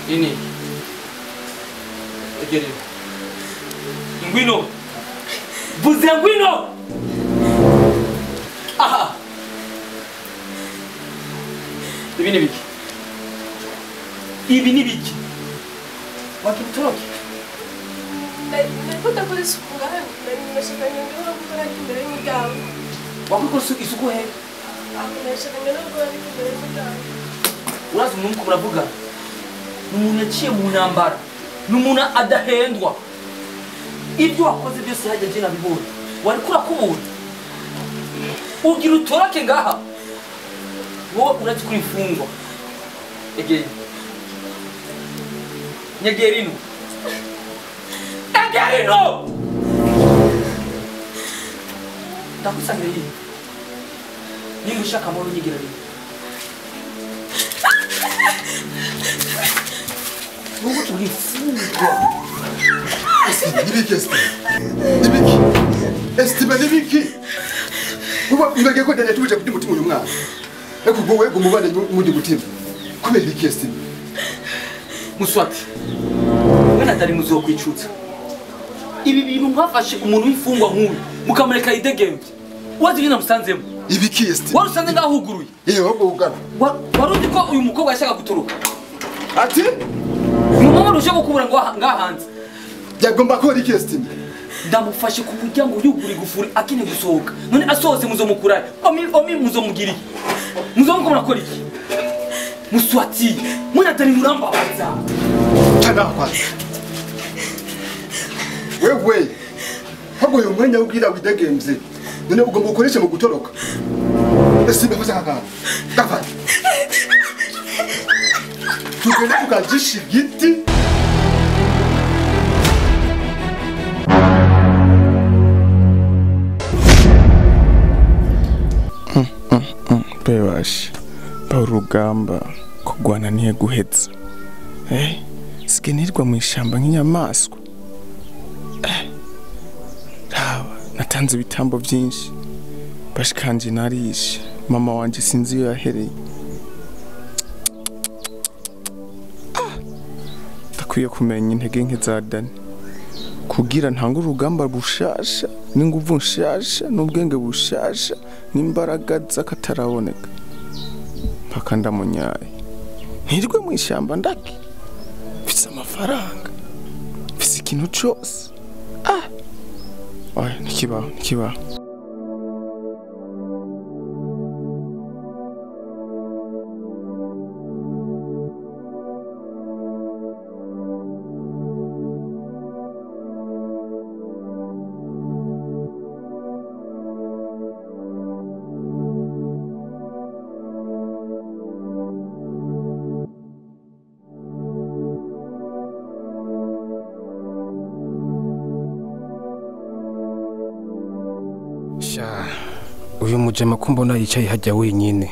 Ini. Egeri. Ngwino. Buze ngwino. Aha. Ibi ni biki? Ibi ni biki? Wakitoroke. Nikuta kuri isuku ngaha nashakanye ngo gukora imbere y'umuryango. Wakukora isuku he? Nashakanye no gukora imbere y'umuryango. Urazi umuntu ko uravuga? Umuntu yaciye mu ntambara. N'umuntu adahendwa. Ibyo wakoze byose hajya je nabibonye. Wari kurakubura. Ugira utoroke ngaha. Wo urazi kuri imfungwa. Egeri. Nyegerino. Egerino! Ndakusanga iyi. Nimba ushaka amahoro nyigira rero. Wowe turifungwa. Nibiki Estime? Nibiki? Estime nibiki? Uba ngake ko dane tuje kudi mutima uyu mwana. Eko gowe gumubane mudi gutima. Kubera iki Estime? Muswati. Mwana atari muzokwicutsa. Ibi bintu mwafashe umuntu w'imfungwa nk'uyu mukamureka idegembye. Wazi nyina musanzemo. Ibiki Estime? Warusanze ngahuguruye. Yewe ahubwo ugana. Warundi ko uyu mukobwa yashaka gutoroka. Ati? Mama ruje gukubura ngahanze. Yagomba ko iki Estime? Ndamufashe ku muryango yuguri gufuri akine gusohoka. None asohotse muzomukuraye. Omi muzomugiri. Muzomukomora kora iki? Muswati. Mwana atari murambabaza. Chana kwanza. Wewe. Hago yo mwanya ubwira widegemze. None ugomba gukoresha mu gutoroka. Estime fasa kaka. Kafa. Tugenda tukajisha igiti. Bewashi. Urugamba kugwana niye guheza. Sigenirwa mu ishamba nk'inyamaswa. Natanze ibitambo byinshi. Bashikanje narishe. Mama wanje sinzi iyo yahereye. Takwiye kumenya intege nke za Dani. Kugira ntanga urugamba bushasha, n'inguvu nshasha, n'ubwenge bushasha, n'imbaraga z'akataraboneka. Mpaka ndamunyaye. Ntirwe mu ishamba ndaki. Mfise amafaranga. Mfise ikintu cyose. Oya, nikibaho. Uyu mujema kumbona yicaye hajya wenyine.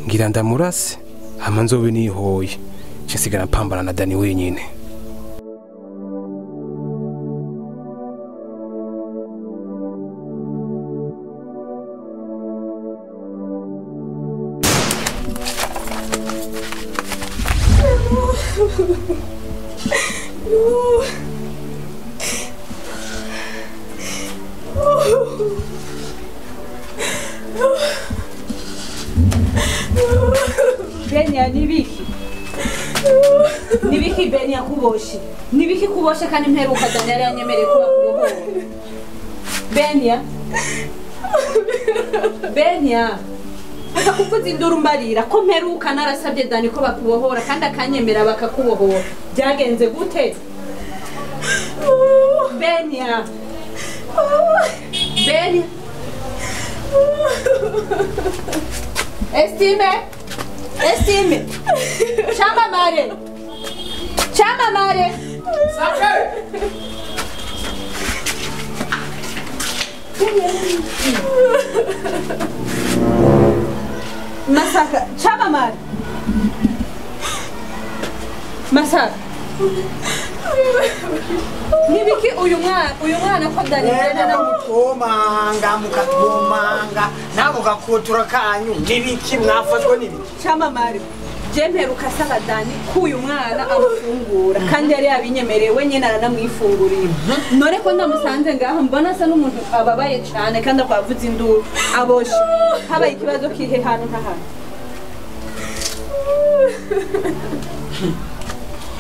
Ngira ndamurase hama nzobe nihoye. Nsigara mpambana na Dani wenyine. Benya nibiki? Nibiki Benya kuboshi? Nibiki kubosha kandi mperuka Dani yari yanyemereye kuba kubohora. Benya. Bakakuvuza induru mbarira ko mperuka narasabye Dani ko bakubohora kandi akanyemera bakakubohora. Byagenze gute? Benya. Estime. Chama Mare. Sabe? Masaka, chama Mare. Masaka. Nibiki uyu mwana ko Dani na mukomanga mukatwomanga nabo gakotura kanyu nibiki mwafashwe nibiki Chama Mare je mperuka saba Dani kuyu mwana amufungura kandi yari yabinyemereye nyene aranamwifungurira none ko ndamusanze ngaho mbona asa n'umuntu ababaye cyane kandi akwavuza induru aboshe habaye ikibazo kihe hano ntahano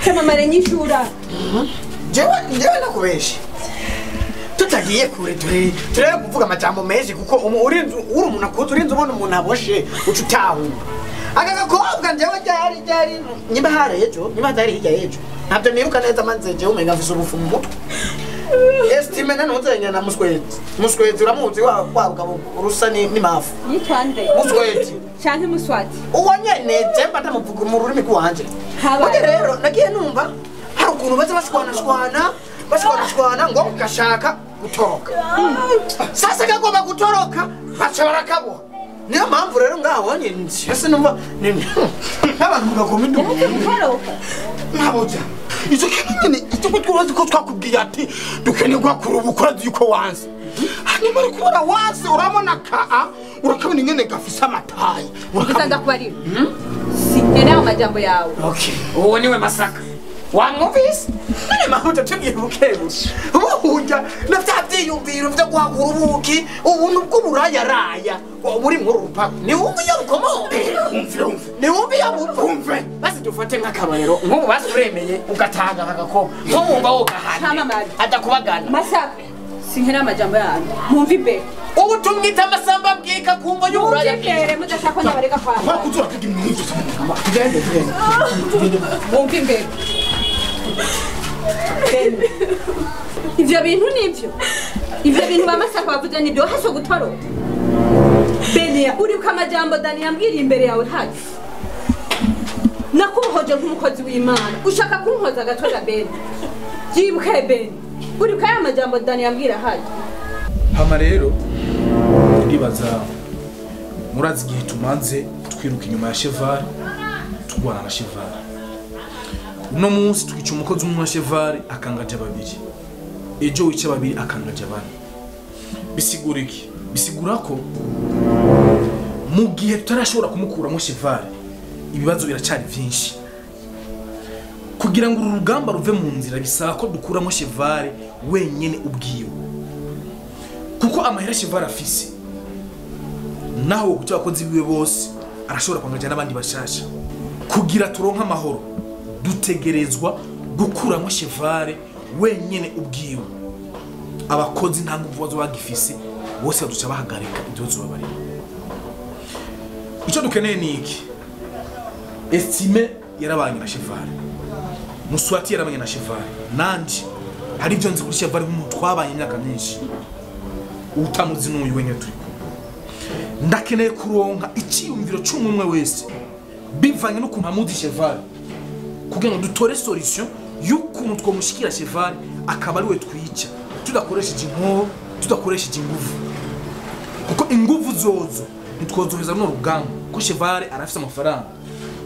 kama mare nyishura jewe nakubeshe tutagiye kure turebe kuvuga amajambo menshi kuko uri umuntu akuze urinze ubona umuntu aboshe uca utahura aka gakobwa njyewe ryari nyima hari ejo nyima zari hirya ejo ntabyo nibuka neza manze jewe umenga mfise ubufu mu mutwe estime nanozenya na muswezi uramuzi wabugabo urusa n'imafu yitwande muswezi canke muswati uwo nyene jemba ndamuvuga mu rurimi rwanje oge rero nagiye numva hari ukuntu baza bashwana ngo gashaka gutoroka sasa kagomba gutoroka baca barakaboha niyo mpamvu rero ngaho nyine ese numva n'abantu mugakoma indubu ntaboja icyo kintu nyine icyo twazi ko twakubwiye ati dukeneye gukora ubukora yuko wanze hanyuma uri kubona wanze urabona urakabona ingene gafise amatayi ukitanda kubarira sinkeneye amajambo yawe okay uwo niwe Masaka wamwumvise none mahuta tugiye bukebuke ubuhujya na bya byiyumviro byo guhagura ubuki ubuntu bw'uburayaraya muri nkuru rupaka ni wumva iyo rukomoka ni wumva iyo bumve basi dufate nk'akabarero nk'ubu basi uremeye ugatanga agakobwa nk'umwumva wo gahana adakubagana Masaka sinkeneye amajambo yawe mwumva imbere ubu tumwita amasamba bwika kumva y'uburaya imbere mudashaka ko ndabareka kwa bakuzura kugira imuntu tugende mwumva imbere ivyo bintu ba Masaka bavuze nibyo hasho gutoro Bene uri kamajambo Dani yambwira imbere yawe hafi nakuhoje nk'umukozi w'Imana ushaka kunkoza agatora Bene jibuke Bene uri kaya majambo Dani yambwira hafi hama rero ndibaza murazi igihe tumanze twiruka inyuma ya cheval tugwana na cheval uno munsi twica umukozi umwe wa cheval akangaje babiri ejo wice babiri akangaje bane bisigura iki bisigura ko mu gihe tutarashobora kumukuramo cheval ibibazo biracari byinshi kugira ngo urugamba ruve mu nzira bisaba ko dukuramo cheval wenyene ubwiwe kuko amahera cheval afise naho kucyo abakozi biwe bose arashobora kwangaje n'abandi bashasha kugira turonka amahoro dutegerezwa gukuramo cheval wenyene ubwiwe abakozi nta nguvu bazo bagifise bose baduca bahagarika ibyo babarira icyo dukeneye ni iki estime yarabanye na cheval muswati yarabanye na cheval nandi hari ibyo nzi kuri cheval nk'umuntu twabanye imyaka myinshi utamuzi n'uyu wenyene turi ndakeneye kuronka icyiyumviro cy'umwe wese bivanye n'ukuntu amuzi cheval kugira ngo dutore solution y'ukuntu twomushikira cheval akaba ari we twica tudakoresheje inkoho tudakoresheje ingufu kuko ingufu zozo ntitwozoheza no rugamba ko cheval arafise amafaranga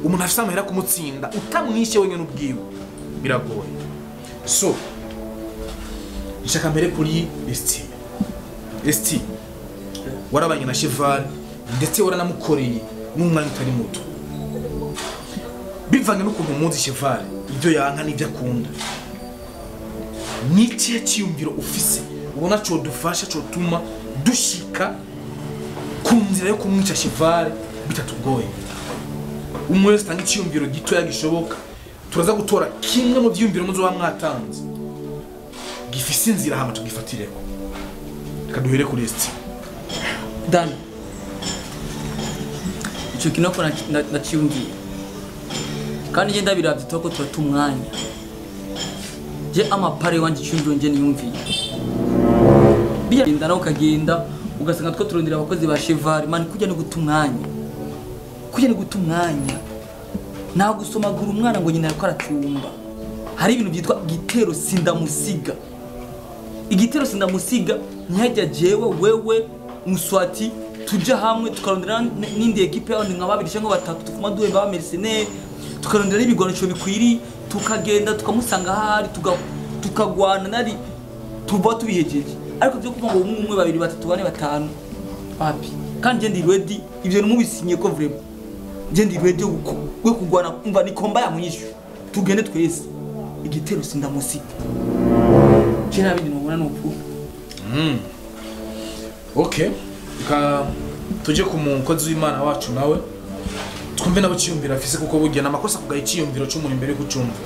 umuntu afise amahera kumutsinda utamwishe wenyene ubwiwe biragoye so nshaka mbere kuri estime warabanye na cheval ndetse waranamukoreye n'umwanya utari muto bivanye n'ukuntu muzi cheval ibyo yanka n'ibyo akunda n'ikihe cyiyumviro ufise ubona cyo dufasha cyo tuma dushika ku nzira yo kumwica cheval bitatugoye umwe wese tanga icyiyumviro gitoya gishoboka turaza gutora kimwe mu byiyumviro muzo wa mwatanze gifise inzira hama tugifatireko kaduhere kuri estime Dani icyo kinoko nacyumviye kandi ngenda biravye toko turatumwanya je amapare wanje cyumviye nje niyumviye bigenda nawe ukagenda ugasanga two turondera abakozi ba cheval man kujya no gutumwanya nta gusomagura umwana ngo nyina ariko aratumba hari ibintu byitwa igitero sindamusiga ntihajya jewe wewe muswati tuja hamwe tukarondera n'indi equipe y'abandi nka babiri cyangwa batatu tufuma duhemba ba mercenaires tukarondera ibigwanisho bikwiri tukagenda tukamusanga hari tukagwana nari tuba tubihejeje ariko byo kuvuga ngo umwe babiri batatu bane batanu papi kandi je ndi ready ibyo numubisinye ko vraiment je ndi ready we kugwana kumva ni komba ya mwisho tugende twese igitero sindamusiga kina bindi nubona n'upfu Okay ka tuje ku mukozi w'Imana wacu nawe twumve nabo ciyumvira afise kuko bugiye namakosa kugaye ciyumviro cy'umuntu imbere kucumva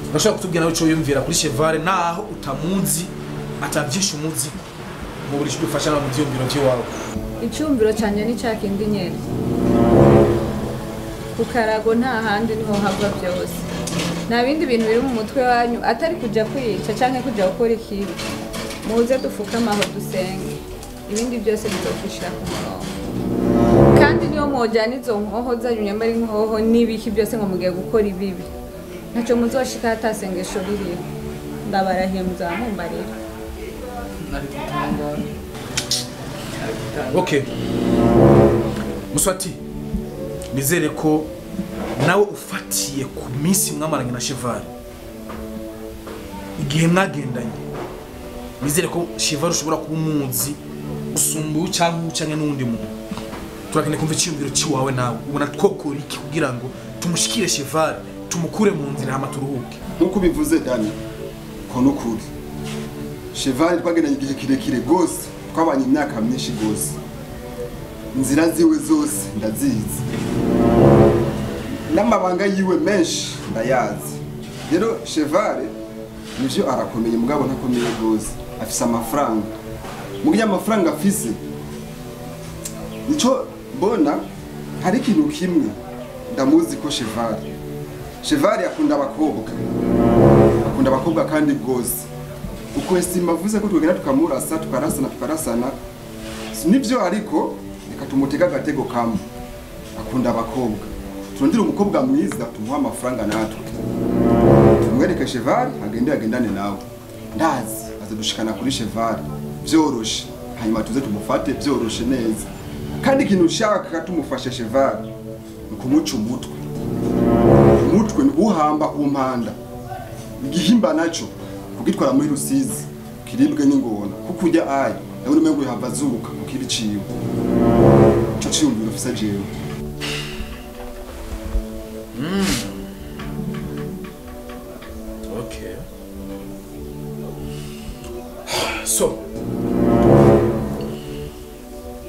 ndashaka kutubwira nawe cyo yumvira kuri Cheval naho utamuzi atavyisha umuzi mu buri cyo ufasha mu byumviro by'iwawe icyumviro cyane ni cyakindi nyene kukarago nta handi niho hava byose nta bindi bintu biri mu mutwe wanyu atari kujya kwica canke kujya gukora ikibi muze dufukama aho dusenge ibindi byose bizofishira ku murongo kandi niyo mojana izo nkoho zanyu nyamara inkoho n'ibiki byose ngo mugiye gukora ibibi ntacyo muzoshika hatasengesho ririho ndabarahiye muzamumbarira Okay Muswati nizere ko nawe ufatiye ku minsi mwamaranye na Cheval igihe mwagendanye nizere ko Cheval ushobora kuba umuzi usumbuye cyangwa ucanye n'undi muntu turakene kumva icyumviro ciwawe nawe ubona twokora iki kugira ngo tumushikire Cheval tumukure mu nzira hama turuhuke nkuko bivuze Dani ko nukuri Cheval twagendanye igihe kirekire gose twabanye imyaka myinshi gose inzira ziwe zose ndazizi n'amabanga yiwe menshi ndayazi rero Cheval nivyo arakomeye mugabo ntakomeye gose afise amafaranga mugiye amafaranga afise nico bona hari ikintu kimwe ndamuzi ko Cheval akunda abakobwa kandi gose uko estima avuze ko twegera tukamurasa tukarasana nivyo ariko reka tumutega agatego kamwe akunda abakobwa turondira umukobwa mwiza tumuha amafaranga natwe tumwereke Cheval agendane nawe ndazi azadushikana kuri Cheval byoroshe hanyuma tuze tumufate byoroshe neza kandi ikintu ushaka tumufashe Cheval ukumuca umutwe uhamba ku mpanda igihimba naco kugitwara muri Rusizi kiribwe n'ingona kuko ujya ayi nawe umengo yahava azuka kukibiciwe cyo cyumviro ufisa jewe Okay so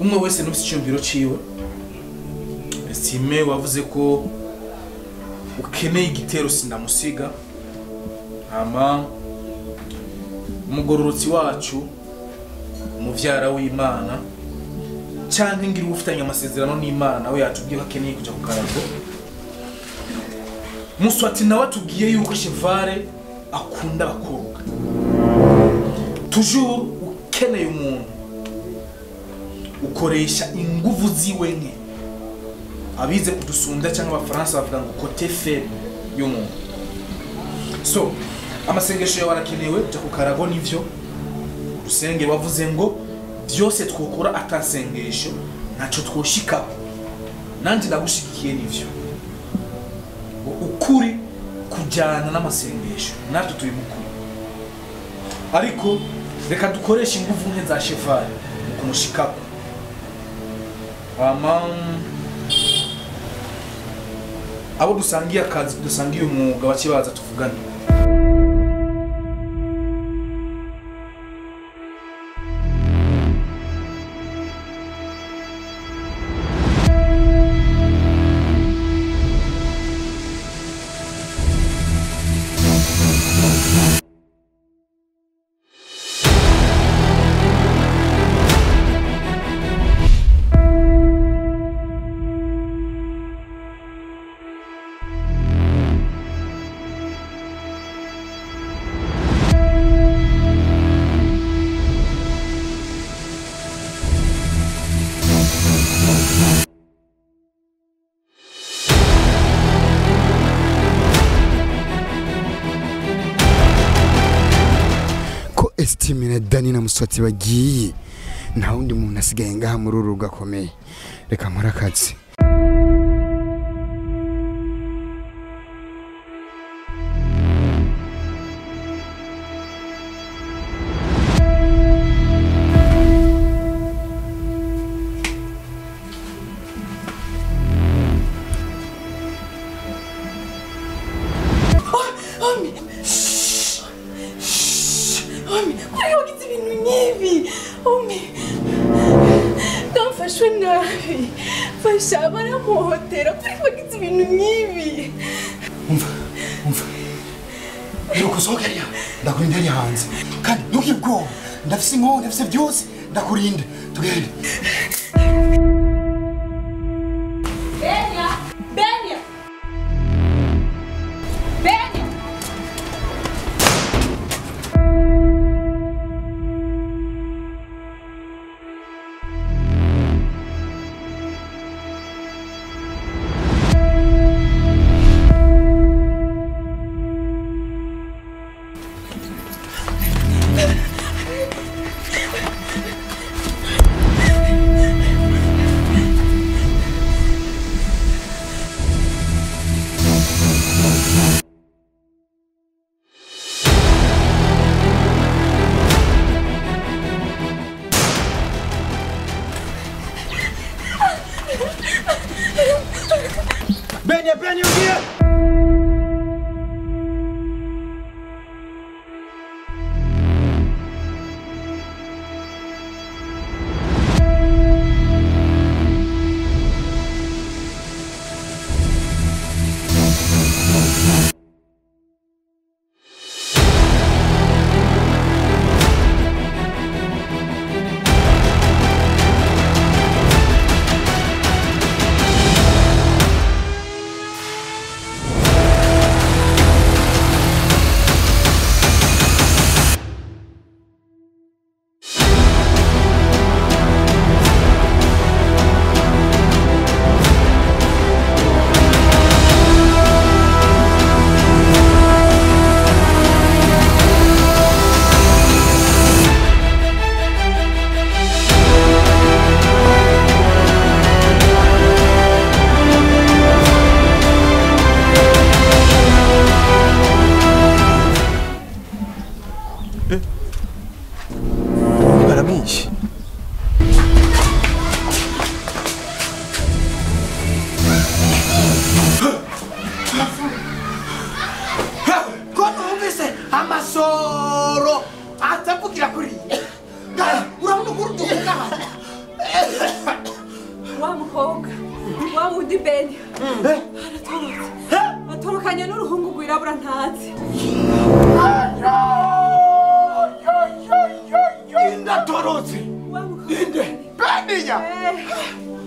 umwe wese n'ufise icyumviro ciwe estime wavuze ko ukeneye igitero sindamusiga ama umugororotsi wacu umuvyara w'Imana cyangwa ngira ufitanye amasezerano n'Imana we yatubwiye ko akeneye kuja ku karago Muswati nawe atubwiye yuko Cheval akunda abakobwa toujours ukeneye umuntu ukoresha inguvu ziwe nke abize kudusunda cyangwa abafaransa bavuga ngo côté faible y'umuntu so amasengesho yawe arakenewe kuja ku karago nivyo urusenge wavuze ngo byose twokora atasengesho ntaco twoshika nanje ndagushikiye nivyo ukuri kujyana n'amasengesho natwe turi mukuru ariko reka dukoresha inguvu nke za Cheval mu kumushikako abo dusangiye akazi dusangiye umwuga bakibaza tuvugane Estimina Dani na Muswati bagiye nta wundi muntu asigaye ngaha muri uru gakomeye reka nkora akazi basha baramuhotera kuri bagize ibintu nk'ibi. Umva. Yuko sohoka ariya. Ndakurinda ari hanze. Kandi ntukibwo. Ndafise inkono, ndafise byose. Ndakurinda. Tugende. Benya! Benya ugiye. Baramishe. Kono umvise amasoro atapukira kuri. Urabona kurudu kama. Wa mukobwa, wa mudi Benya. Aratorotse. Atorokanye n'uruhungu rwirabura ntazi. Indatorotse. Inde. Beniya.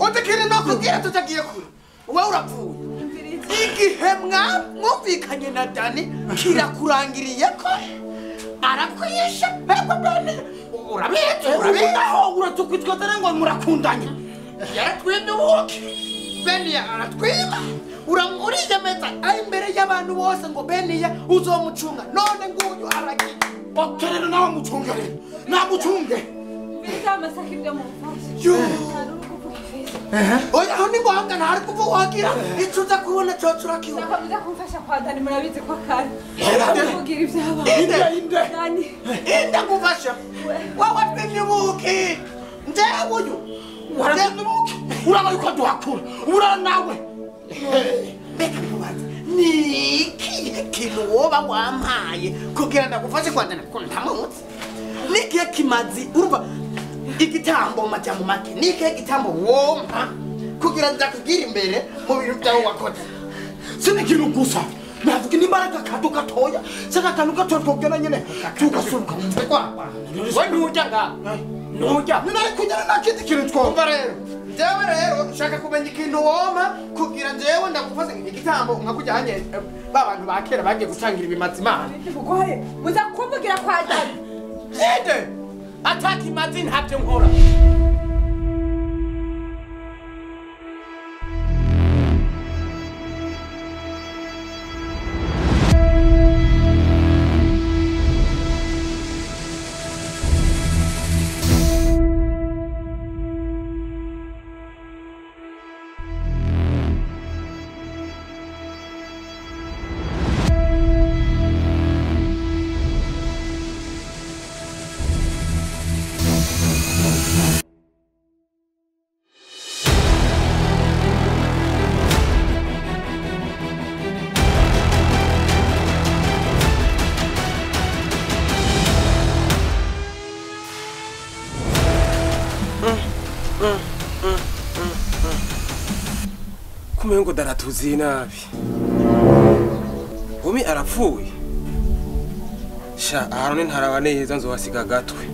Utekere no kugira tutagiye kure. Wowe urapfuye. Igihe mwumvikanye na Dani kirakurangiriye ko arakwisha. Urabizi aho uratukwitwa ngo murakundanye. Yaratwimye ubuki. Beniya aratwima. Uriyemeza ari imbere y'abantu bose ngo Beniya uzomucunga. None nguyu aragiye. Okerera nawe mucungere. Namucunge. Bizamasaka ibyo mumfashe. Oya aho ni ngombwa ntari kuva wagira icyo uza kubona cyo turakiwe. Nakomeza kumfasha kwa Dani murabizi ko kare. Kugira ibyaba. Inde ngufasha. Wawe twimye ubuki. Ndewe uyu. Waratwimye ubuki. Uraba yuko duhakura. Ura nawe. Beka mubaza. Niki kintu woba wampaye kugira ndagufashe kwa Dani kuko ntamutse. Niki kimazi urumva igitambo majambo make niki gitambo wompa kugira ndakubwira imbere mu bintu byawe wakoze. Sinikintu gusa navuga n'imbaraga kato gatoya saka kantu gato twogera nyene tugasuruka kwa we nujya nga nujya nari kugira nakindi kintu twumva rero jewe rero shaka kumenya ikintu woma kugira jewe ndagufashe igitambo nkakujyanye babantu bakera bagiye gucangira ibimazimana bugoye muza kumbugira kwa Dani ende ataki mazin habyo nkora. kumengo daratuzi nabi. Umi arapfuye. Sha ahantu ntaraba neza nzobasiga gatwe.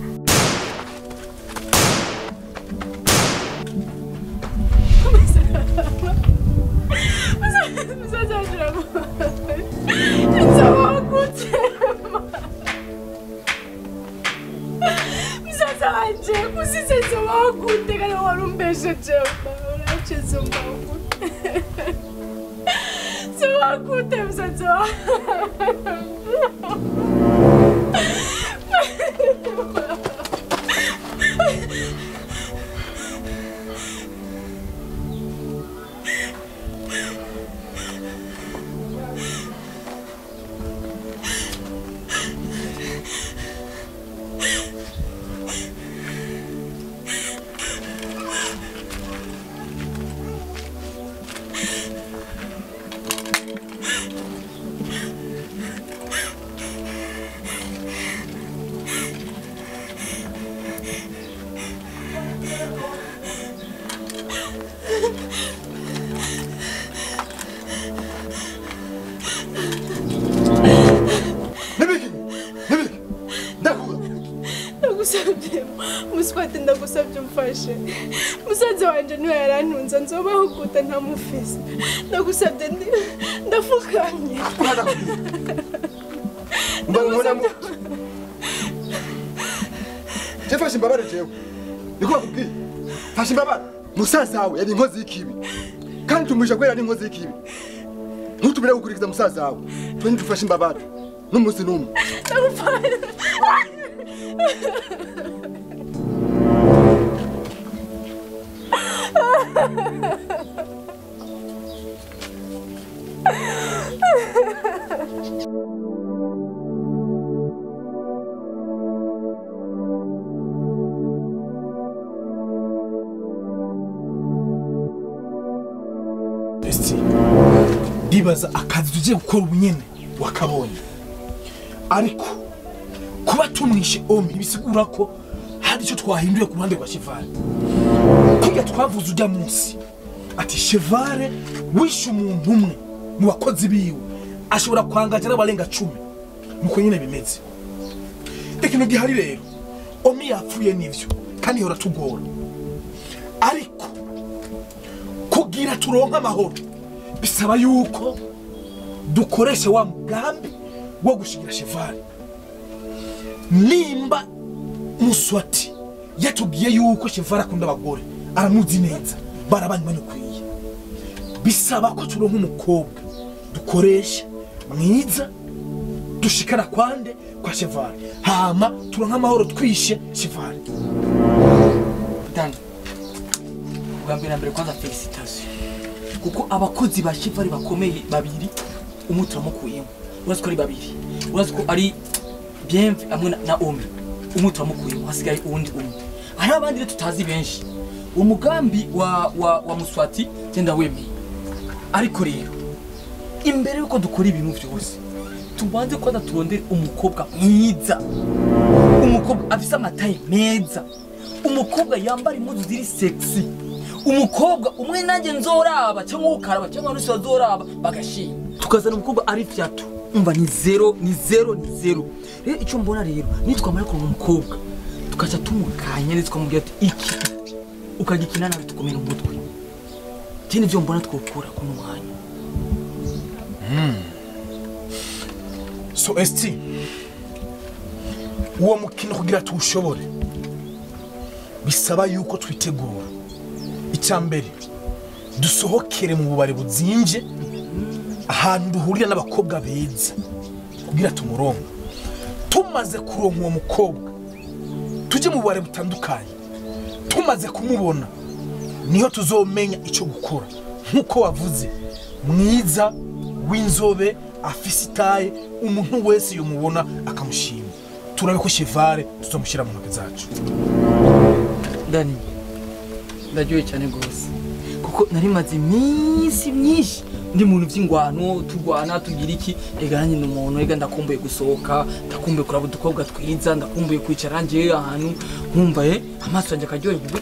Muswati ndagusabye umfashe. Musaza wanje niwe yarantunza nzobaho guta ntamufise. Ndagusabye ndafukanye. Mbona Jefashe mbabare jewe. Niko bakubwiye. Fashe mbabare. Musaza wawe yari inkozi y'ikibi. Kandi tumusha kwera ari inkozi y'ikibi. Ntutumire gukurikiza musaza wawe. Twende dufashe mbabare. N'umunsi n'umwe. Dibaza akazi tuje gukora ubunyene wakabonye. Ariko kuba tumwishe omi bisigura ko hari icyo twahinduye ku ruhande rwa Cheval. Kiga twavuze ujya munsi ati Cheval wishe umuntu umwe mu bakozi biwe ashobora kwangaje n'abarenga 10 nuko nyene bimeze. Ikintu gihari rero omi yapfuye nivyo kandi hora tugora. Ariko kugira turonka amahoro bisaba yuko dukoresha wa mugambi wo gushigira Cheval. Nimba Muswati yatubwiye yuko Cheval akunda abagore aramuzi neza barabanywe kwiye. Bisaba ko turonka umukobwa dukoresha mwiza dushikara kwande kwa Cheval hama turonka amahoro twishe Cheval. Dan ugambira na mbere kwanza felicitation kuko abakozi ba Cheval bakomeye babiri umutra mukuyemo urazi ko ari babiri urazi ko ari Bienve amwe na Omi umutra mukuyemo hasigaye uwundi umwe hari abandi tutazi benshi umugambi wa Muswati genda wemeye ariko rero imbere yuko dukora ibintu byose tubanze ko turondera umukobwa mwiza umukobwa afise amataye meza umukobwa yambara impuzu ziri sexy umukobwa umwe nanjye nzoraba cyangwa ukaraba cyangwa nusi bazoraba bagashima tukazana umukobwa ari fyatu umva ni zero rero icyo mbona rero nitwamara ko umukobwa tukaca tumukanya nitwa mubwira ati iki ukagikina nawe tukomera umutwe cyane byo mbona twokora ku mwanya So ST uwo mukino kugira tuwushobore bisaba yuko twitegura icyambere dusohokere mu bubare buzinje ahantu duhurira n'abakobwa beza kugira tumurongo tumaze kuronka uwo mukobwa tuje mu bubare butandukanye tumaze kumubona niho tuzomenya icyo gukora nkuko wavuze mwiza w'inzobe afise itaye umuntu wese yumubona akamushima turabe ko Cheval tuzomushyira mu ntoki zacu. Dani ndagiye cyane gose kuko nari maze iminsi myinshi ndi muntu by'ingwano turwana tugira iki egaranye n'umuntu ega ndakumbuye gusohoka ndakumbuye kuraba udukobwa twiza ndakumbuye kwicara nje ahantu nkumva amaso yanjye akaryoherwa